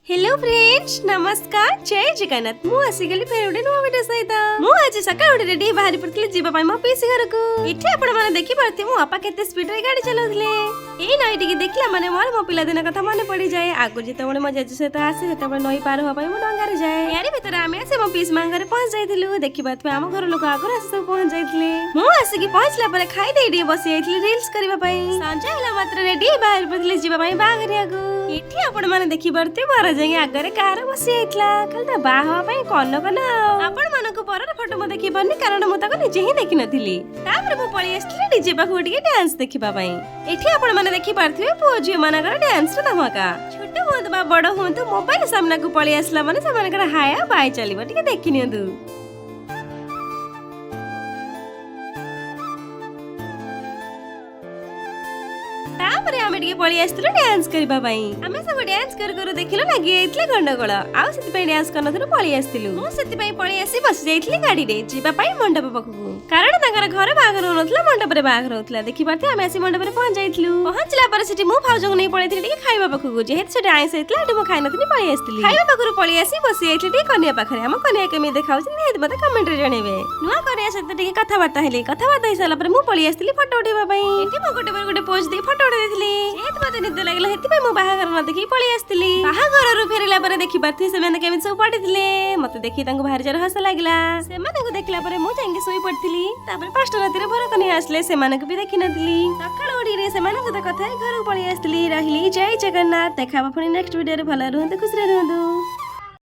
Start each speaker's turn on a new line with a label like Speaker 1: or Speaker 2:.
Speaker 1: Hello friends नमस्कार जय जगन्नाथ मु आसीगली फेर उडे नुवा वीडियो सहित मु आज सकाळ उडे रेडी बाहरी पड़तले जीवा पाई मो पीसी घर को इथे आपण माने देखि परथि मो अपा केते स्पीड रे गाड़ी चलाउतले ए नाइट के देखला माने मोर मो पिला दिन कथा माने पड़ी जाए आगु जेते बळे मो जेजु सहित आसे सेते बळे नई पार हो पाई मो डंगा रे जाए यारी भीतर आमे आसे मो पीस मांग रे पहुंच जाइथिलु देखि बात पे हम घर लोग आगु आसे सब पहुंच जाइथिले मु आसी की पहुंचला पर खाई देडी बसी आइथिलि रील्स करबा पाई संजय हला मात्र रेडी बाहर पड़तले जीवा पाई बागरियागु इथे आपण माने देखि परथि मारा जागे आगरे कार बसी आइतला खालता बाहा पई कोन कोन आपण मानको परर फोटो म देखि बन्नी कारण म तक निजे ही देखि नथिली तापर मु पळी आस्थिली डीजे पाखु टिके डांस देखिबा पई एठी आपण माने देखि पारथिबे पुओजी मानकर डांस रे धमाका छोट होत बा बड़ होत मोबाइल सामना को पळी आसला माने समानकर हाया बाय चलीबा टिके देखि नियंदु तापरे आमे टिके पळी आस्थिलु डांस करबा पई आमे सब डांस कर देखिलो लागी आइतले गंडगोळ आउ सेति पई डांस करनथुनु पळी आस्थिलु मु सेति पई पळी आसी बस जाइतली गाडी रे जीवा पई मंडप पखु कारण ताकर घर बागर होनथला मंडप रे बागर होतला देखि पाते आमे आसी मंडप रे पहुंच जाइतलु पहुंचला पर सेति मु भाउजंग नै पळैथिली टिके खाइबा पखु जेहेत से डांस आइतला एटु मु खाइ नथुनी पळी आस्थिली खाइबा पखरु पळी आसी बस जाइतली टिके कन्या पाखरे हम कन्या केमे देखाउछि नेत मते कमेंट रे जणेबे नुवा कन्या सहित टिके कथा बार्ता हेले कथा बार्ता हिसाला पर मु पळी आस्थिली फोटो उठेबा पई एठी मु गोटे पोज दे फोटो उठे देथिली जेहेत मते निद लागला हेति पई मु बाहागर न देखि पळी आस्थिली बाहागर रु फेरिला पर देखि पाथि से माने केमे सब पडिथिले मते देखि तांको भारी जर हस लागला से माने को देखला पर मु जांगे सोई पडथिली तापर 5टा राती रे भर कन्या आसले से माने को भी देखि नथिली सकाळ ओडी रे से माने को कथा घर को पळी आस्थिली रहिली जय जगन्नाथ देखाबा पुनी नेक्स्ट वीडियो रे भला रहंतु खुश रहंतु।